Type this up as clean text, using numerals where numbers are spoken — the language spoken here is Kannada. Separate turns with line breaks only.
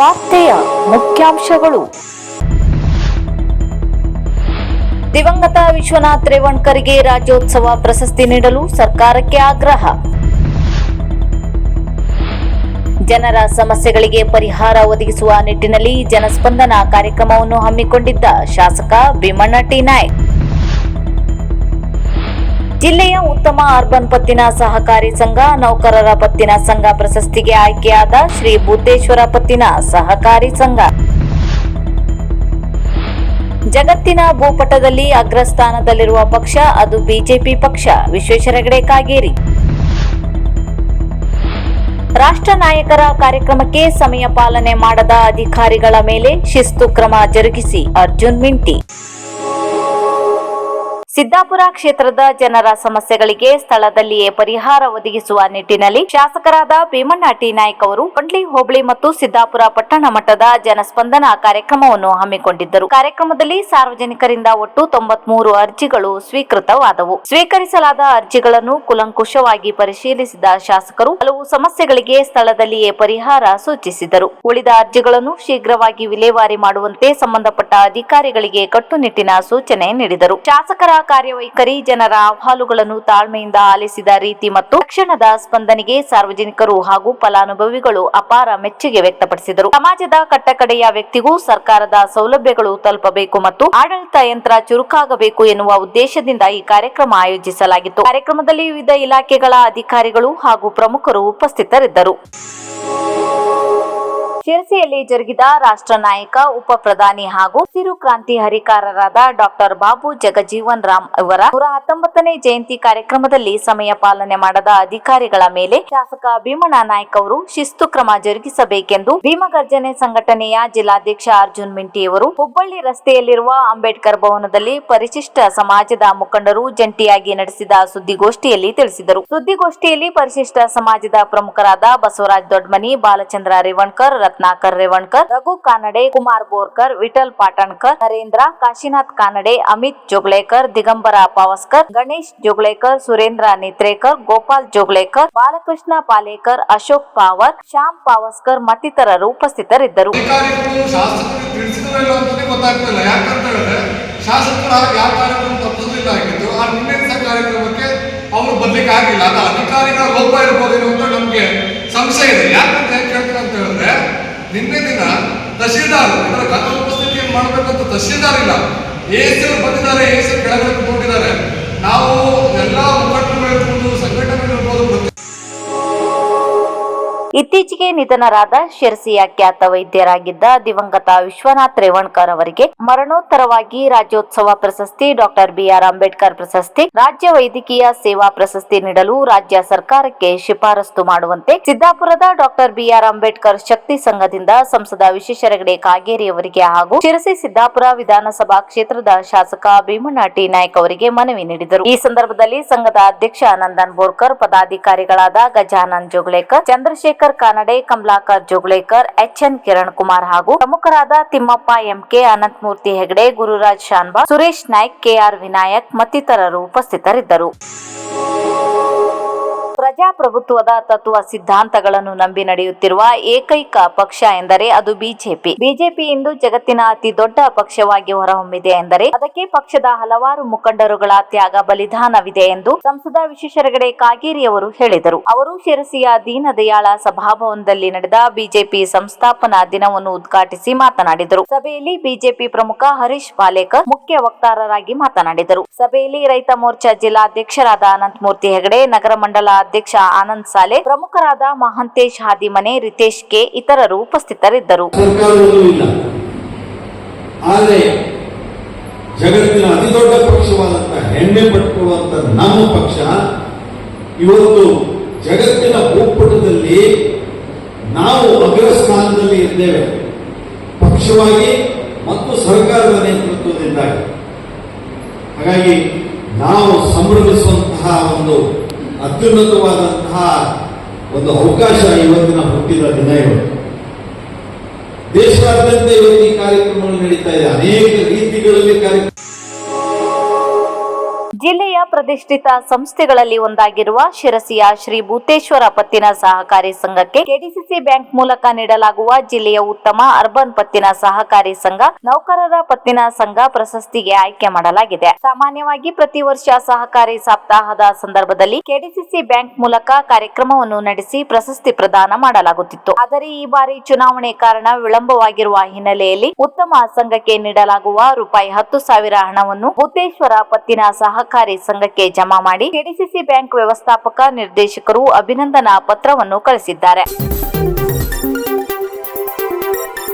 ವಾರ್ತೆಯ ಮುಖ್ಯಾಂಶಗಳು. ದಿವಂಗತ ವಿಶ್ವನಾಥ್ ರೇವಣ್ಕರ್ಗೆ ರಾಜ್ಯೋತ್ಸವ ಪ್ರಶಸ್ತಿ ನೀಡಲು ಸರ್ಕಾರಕ್ಕೆ ಆಗ್ರಹ. ಜನರ ಸಮಸ್ಯೆಗಳಿಗೆ ಪರಿಹಾರ ಒದಗಿಸುವ ನಿಟ್ಟಿನಲ್ಲಿ ಜನಸ್ಪಂದನ ಕಾರ್ಯಕ್ರಮವನ್ನು ಹಮ್ಮಿಕೊಂಡಿದ್ದ ಶಾಸಕ ಭೀಮಣ್ಣ ಟಿ ನಾಯ್ಕ್. ಜಿಲ್ಲೆಯ ಉತ್ತಮ ಅರ್ಬನ್ ಪತ್ತಿನ ಸಹಕಾರಿ ಸಂಘ, ನೌಕರರ ಪತ್ತಿನ ಸಂಘ ಪ್ರಶಸ್ತಿಗೆ ಆಯ್ಕೆಯಾದ ಶ್ರೀ ಬುದ್ದೇಶ್ವರ ಪತ್ತಿನ ಸಹಕಾರಿ ಸಂಘ. ಜಗತ್ತಿನ ಭೂಪಟದಲ್ಲಿ ಅಗ್ರಸ್ಥಾನದಲ್ಲಿರುವ ಪಕ್ಷ ಅದು ಬಿಜೆಪಿ ಪಕ್ಷ, ವಿಶ್ವೇಶ್ವರ ಹೆಗಡೆ ಕಾಗೇರಿ. ರಾಷ್ಟ್ರ ನಾಯಕರ ಕಾರ್ಯಕ್ರಮಕ್ಕೆ ಸಮಯ ಪಾಲನೆ ಮಾಡದ ಅಧಿಕಾರಿಗಳ ಮೇಲೆ ಶಿಸ್ತು ಕ್ರಮ ಜರುಗಿಸಿ ಅರ್ಜುನ್ ಮಿಂಟಿ. ಸಿದ್ದಾಪುರ ಕ್ಷೇತ್ರದ ಜನರ ಸಮಸ್ಯೆಗಳಿಗೆ ಸ್ಥಳದಲ್ಲಿಯೇ ಪರಿಹಾರ ಒದಗಿಸುವ ನಿಟ್ಟಿನಲ್ಲಿ ಶಾಸಕರಾದ ಭೀಮಣ್ಣ ಟಿ ನಾಯ್ಕ್ ಅವರು ಕೊಂಡ್ಲಿ ಹೋಬಳಿ ಮತ್ತು ಸಿದ್ದಾಪುರ ಪಟ್ಟಣ ಮಟ್ಟದ ಜನಸ್ಪಂದನ ಕಾರ್ಯಕ್ರಮವನ್ನು ಹಮ್ಮಿಕೊಂಡಿದ್ದರು. ಕಾರ್ಯಕ್ರಮದಲ್ಲಿ ಸಾರ್ವಜನಿಕರಿಂದ ಒಟ್ಟು 93 ಅರ್ಜಿಗಳು ಸ್ವೀಕೃತವಾದವು. ಸ್ವೀಕರಿಸಲಾದ ಅರ್ಜಿಗಳನ್ನು ಕೂಲಂಕುಷವಾಗಿ ಪರಿಶೀಲಿಸಿದ ಶಾಸಕರು ಹಲವು ಸಮಸ್ಯೆಗಳಿಗೆ ಸ್ಥಳದಲ್ಲಿಯೇ ಪರಿಹಾರ ಸೂಚಿಸಿದರು. ಉಳಿದ ಅರ್ಜಿಗಳನ್ನು ಶೀಘ್ರವಾಗಿ ವಿಲೇವಾರಿ ಮಾಡುವಂತೆ ಸಂಬಂಧಪಟ್ಟ ಅಧಿಕಾರಿಗಳಿಗೆ ಕಟ್ಟುನಿಟ್ಟಿನ ಸೂಚನೆ ನೀಡಿದರು. ಶಾಸಕರ ಕಾರ್ಯವೈಖರಿ, ಜನರ ಅಹವಾಲುಗಳನ್ನು ತಾಳ್ಮೆಯಿಂದ ಆಲಿಸಿದ ರೀತಿ ಮತ್ತು ತಕ್ಷಣದ ಸ್ಪಂದನೆಗೆ ಸಾರ್ವಜನಿಕರು ಹಾಗೂ ಫಲಾನುಭವಿಗಳು ಅಪಾರ ಮೆಚ್ಚುಗೆ ವ್ಯಕ್ತಪಡಿಸಿದರು. ಸಮಾಜದ ಕಟ್ಟಕಡೆಯ ವ್ಯಕ್ತಿಗೂ ಸರ್ಕಾರದ ಸೌಲಭ್ಯಗಳು ತಲುಪಬೇಕು ಮತ್ತು ಆಡಳಿತ ಯಂತ್ರ ಚುರುಕಾಗಬೇಕು ಎನ್ನುವ ಉದ್ದೇಶದಿಂದ ಈ ಕಾರ್ಯಕ್ರಮ ಆಯೋಜಿಸಲಾಗಿತ್ತು. ಕಾರ್ಯಕ್ರಮದಲ್ಲಿ ವಿವಿಧ ಇಲಾಖೆಗಳ ಅಧಿಕಾರಿಗಳು ಹಾಗೂ ಪ್ರಮುಖರು ಉಪಸ್ಥಿತರಿದ್ದರು. ಶಿರಸಿಯಲ್ಲಿ ಜರುಗಿದ ರಾಷ್ಟ್ರ ನಾಯಕ, ಉಪ ಪ್ರಧಾನಿ ಹಾಗೂ ಹಸಿರು ಕ್ರಾಂತಿ ಹರಿಕಾರರಾದ ಡಾಕ್ಟರ್ ಬಾಬು ಜಗಜೀವನ್ ರಾಮ್ ಅವರ 119ನೇ ಜಯಂತಿ ಕಾರ್ಯಕ್ರಮದಲ್ಲಿ ಸಮಯ ಪಾಲನೆ ಮಾಡದ ಅಧಿಕಾರಿಗಳ ಮೇಲೆ ಶಾಸಕ ಭೀಮಣ್ಣ ನಾಯ್ಕ್ ಅವರು ಶಿಸ್ತು ಕ್ರಮ ಜರುಗಿಸಬೇಕೆಂದು ಭೀಮಗರ್ಜನೆ ಸಂಘಟನೆಯ ಜಿಲ್ಲಾಧ್ಯಕ್ಷ ಅರ್ಜುನ್ ಮಿಂಟಿ ಅವರು ಹುಬ್ಬಳ್ಳಿ ರಸ್ತೆಯಲ್ಲಿರುವ ಅಂಬೇಡ್ಕರ್ ಭವನದಲ್ಲಿ ಪರಿಶಿಷ್ಟ ಸಮಾಜದ ಮುಖಂಡರು ಜಂಟಿಯಾಗಿ ನಡೆಸಿದ ಸುದ್ದಿಗೋಷ್ಠಿಯಲ್ಲಿ ತಿಳಿಸಿದರು. ಸುದ್ದಿಗೋಷ್ಠಿಯಲ್ಲಿ ಪರಿಶಿಷ್ಟ ಸಮಾಜದ ಪ್ರಮುಖರಾದ ಬಸವರಾಜ್ ದೊಡ್ಮನಿ, ಬಾಲಚಂದ್ರ ರೇವಣ್ಕರ್, ರತ್ನಾಕರ್ ರೇವಣ್ಕರ್, ರಘು ಕಾನಡೆ, ಕುಮಾರ್ ಬೋರ್ಕರ್, ವಿಠಲ್ ಪಾಟಣ್ಕರ್, ನರೇಂದ್ರ, ಕಾಶಿನಾಥ್ ಕಾನಡೆ, ಅಮಿತ್ ಜೋಗ್ಲೇಕರ್, ದಿಗಂಬರ ಪಾವಸ್ಕರ್, ಗಣೇಶ್ ಜೋಗ್ಲೇಕರ್, ಸುರೇಂದ್ರ ನೇತ್ರೇಕರ್, ಗೋಪಾಲ್ ಜೋಗ್ಲೇಕರ್, ಬಾಲಕೃಷ್ಣ ಪಾಲೇಕರ್, ಅಶೋಕ್ ಪಾವರ್, ಶ್ಯಾಮ್ ಪಾವಸ್ಕರ್ ಮತ್ತಿತರರು ಉಪಸ್ಥಿತರಿದ್ದರು.
ಅವರು ಬರ್ಲಿಕ್ಕೆ ಆಗಿಲ್ಲ. ಅದು ಅಧಿಕಾರಿಗಳ ಲೋಪ ಇರ್ಬೋದೇನೋ ಅಂತ ನಮ್ಗೆ ಸಂಶಯ ಇದೆ. ಯಾಕಂತ ಕೇಳ್ತಾರೆ ಅಂತ ಹೇಳಿದ್ರೆ, ನಿನ್ನೆ ದಿನ ತಹಶೀಲ್ದಾರ್ ಇದರ ಘನ ಉಪಸ್ಥಿತಿಯನ್ನು ಮಾಡಬೇಕಂತ ತಹಶೀಲ್ದಾರ್ ಇಲ್ಲ, ಎಸಿ ಬಂದಿದ್ದಾರೆ, ಎಸಿ ಕೆಳಗಡೆ ಕೂತ್ಕೊಂಡಿದ್ದಾರೆ. ನಾವು ಎಲ್ಲಾ ಮುಖಂಡರು ಸಂಘಟನೆಗಳಿರ್ಬೋದು.
ಇತ್ತೀಚೆಗೆ ನಿಧನರಾದ ಶಿರಸಿಯ ಖ್ಯಾತ ವೈದ್ಯರಾಗಿದ್ದ ದಿವಂಗತ ವಿಶ್ವನಾಥ್ ರೇವಣ್ಕರ್ ಅವರಿಗೆ ಮರಣೋತ್ತರವಾಗಿ ರಾಜ್ಯೋತ್ಸವ ಪ್ರಶಸ್ತಿ, ಡಾಕ್ಟರ್ ಬಿಆರ್ ಅಂಬೇಡ್ಕರ್ ಪ್ರಶಸ್ತಿ, ರಾಜ್ಯ ವೈದ್ಯಕೀಯ ಸೇವಾ ಪ್ರಶಸ್ತಿ ನೀಡಲು ರಾಜ್ಯ ಸರ್ಕಾರಕ್ಕೆ ಶಿಫಾರಸು ಮಾಡುವಂತೆ ಸಿದ್ದಾಪುರದ ಡಾಕ್ಟರ್ ಬಿಆರ್ ಅಂಬೇಡ್ಕರ್ ಶಕ್ತಿ ಸಂಘದಿಂದ ಸಂಸದ ವಿಶ್ವೇಶ್ವರ ಹೆಗಡೆ ಕಾಗೇರಿ ಅವರಿಗೆ ಹಾಗೂ ಶಿರಸಿ ಸಿದ್ದಾಪುರ ವಿಧಾನಸಭಾ ಕ್ಷೇತ್ರದ ಶಾಸಕ ಭೀಮಣ್ಣ ಟಿ ನಾಯ್ಕ್ ಅವರಿಗೆ ಮನವಿ ನೀಡಿದರು. ಈ ಸಂದರ್ಭದಲ್ಲಿ ಸಂಘದ ಅಧ್ಯಕ್ಷ ನಂದನ್ ಬೋರ್ಕರ್, ಪದಾಧಿಕಾರಿಗಳಾದ ಗಜಾನನ್ ಜೋಗ್ಲೇಕರ್, ಚಂದ್ರಶೇಖರ್ ಕಾನಡೆ, ಕಮಲಾಕರ್ ಜೋಗ್ಲೇಕರ್, ಎಚ್ಎನ್ ಕಿರಣ್ ಕುಮಾರ್ ಹಾಗೂ ಪ್ರಮುಖರಾದ ತಿಮ್ಮಪ್ಪ ಎಂಕೆ, ಅನಂತಮೂರ್ತಿ ಹೆಗಡೆ, ಗುರುರಾಜ್ ಶಾನ್ಬಾ, ಸುರೇಶ್ ನಾಯ್ಕ್, ಕೆಆರ್ ವಿನಾಯಕ್ ಮತ್ತಿತರರು ಉಪಸ್ಥಿತರಿದ್ದರು. ಪ್ರಜಾಪ್ರಭುತ್ವದ ತತ್ವ ಸಿದ್ಧಾಂತಗಳನ್ನು ನಂಬಿ ನಡೆಯುತ್ತಿರುವ ಏಕೈಕ ಪಕ್ಷ ಎಂದರೆ ಅದು ಬಿಜೆಪಿ. ಬಿಜೆಪಿ ಇಂದು ಜಗತ್ತಿನ ಅತಿ ದೊಡ್ಡ ಪಕ್ಷವಾಗಿ ಹೊರಹೊಮ್ಮಿದೆ ಎಂದರೆ ಅದಕ್ಕೆ ಪಕ್ಷದ ಹಲವಾರು ಮುಖಂಡರುಗಳ ತ್ಯಾಗ, ಬಲಿದಾನವಿದೆ ಎಂದು ಸಂಸದ ವಿಶ್ವೇಶ್ವರ ಹೆಗಡೆ ಕಾಗೇರಿ ಅವರು ಹೇಳಿದರು. ಅವರು ಶಿರಸಿಯ ದೀನ ದಯಾಳ ಸಭಾಭವನದಲ್ಲಿ ನಡೆದ ಬಿಜೆಪಿ ಸಂಸ್ಥಾಪನಾ ದಿನವನ್ನು ಉದ್ಘಾಟಿಸಿ ಮಾತನಾಡಿದರು. ಸಭೆಯಲ್ಲಿ ಬಿಜೆಪಿ ಪ್ರಮುಖ ಹರೀಶ್ ಪಾಲೇಕರ್ ಮುಖ್ಯ ವಕ್ತಾರರಾಗಿ ಮಾತನಾಡಿದರು. ಸಭೆಯಲ್ಲಿ ರೈತ ಮೋರ್ಚಾ ಜಿಲ್ಲಾಧ್ಯಕ್ಷರಾದ ಅನಂತಮೂರ್ತಿ ಹೆಗಡೆ, ನಗರ ಮಂಡಲ ಅಧ್ಯಕ್ಷ ಆನಂದ್ ಸಾಲೆ, ಪ್ರಮುಖರಾದ ಮಹಂತೇಶ್ ಹಾದಿಮನೆ, ರಿತೇಶ್ ಕೆ ಇತರರು ಉಪಸ್ಥಿತರಿದ್ದರು.
ಆದರೆ ಜಗತ್ತಿನ ಅತಿ ದೊಡ್ಡ ಪಕ್ಷವಾದಂತಹ ಹೆಮ್ಮೆ ಪಟ್ಟುಕೊಳ್ಳುವಂತ ನಮ್ಮ ಪಕ್ಷ ಇವತ್ತು ಜಗತ್ತಿನ ಭೂಪಟದಲ್ಲಿ ನಾವು ಅಗ್ರಸ್ಥಾನದಲ್ಲಿ ಇದ್ದೇವೆ, ಪಕ್ಷವಾಗಿ ಮತ್ತು ಸರ್ಕಾರದ ನೇತೃತ್ವದಿಂದಾಗಿ. ಹಾಗಾಗಿ ನಾವು ಸಂಭ್ರಮಿಸುವಂತಹ ಒಂದು ಅತ್ಯುನ್ನತವಾದಂತಹ ಒಂದು ಅವಕಾಶ ಇವತ್ತಿನ ಹುಟ್ಟಿದ ದಿನ. ಇವತ್ತು ದೇಶಾದ್ಯಂತ ಇವತ್ತು ಈ ಕಾರ್ಯಕ್ರಮಗಳು ನಡೀತಾ ಇದೆ. ಅನೇಕ ರೀತಿಗಳಲ್ಲಿ ಕಾರ್ಯಕ್ರಮ
ಜಿಲ್ಲೆಯ ಪ್ರತಿಷ್ಠಿತ ಸಂಸ್ಥೆಗಳಲ್ಲಿ ಒಂದಾಗಿರುವ ಶಿರಸಿಯ ಶ್ರೀ ಭೂತೇಶ್ವರ ಪತ್ತಿನ ಸಹಕಾರಿ ಸಂಘಕ್ಕೆ ಕೆಡಿಸಿಸಿ ಬ್ಯಾಂಕ್ ಮೂಲಕ ನೀಡಲಾಗುವ ಜಿಲ್ಲೆಯ ಉತ್ತಮ ಅರ್ಬನ್ ಪತ್ತಿನ ಸಹಕಾರಿ ಸಂಘ ನೌಕರರ ಪತ್ತಿನ ಸಂಘ ಪ್ರಶಸ್ತಿಗೆ ಆಯ್ಕೆ ಮಾಡಲಾಗಿದೆ. ಸಾಮಾನ್ಯವಾಗಿ ಪ್ರತಿ ವರ್ಷ ಸಹಕಾರಿ ಸಪ್ತಾಹದ ಸಂದರ್ಭದಲ್ಲಿ ಕೆಡಿಸಿಸಿ ಬ್ಯಾಂಕ್ ಮೂಲಕ ಕಾರ್ಯಕ್ರಮವನ್ನು ನಡೆಸಿ ಪ್ರಶಸ್ತಿ ಪ್ರದಾನ ಮಾಡಲಾಗುತ್ತಿತ್ತು. ಆದರೆ ಈ ಬಾರಿ ಚುನಾವಣೆ ಕಾರಣ ವಿಳಂಬವಾಗಿರುವ ಹಿನ್ನೆಲೆಯಲ್ಲಿ ಉತ್ತಮ ಸಂಘಕ್ಕೆ ನೀಡಲಾಗುವ ₹10,000 ಹಣವನ್ನು ಭೂತೇಶ್ವರ ಪತ್ತಿನ ಸಹಕಾರಿ ಸಂಘಕ್ಕೆ ಜಮಾ ಮಾಡಿ ಕೆಡಿಸಿಸಿ ಬ್ಯಾಂಕ್ ವ್ಯವಸ್ಥಾಪಕ ನಿರ್ದೇಶಕರು ಅಭಿನಂದನಾ ಪತ್ರವನ್ನು ಕಳಿಸಿದ್ದಾರೆ.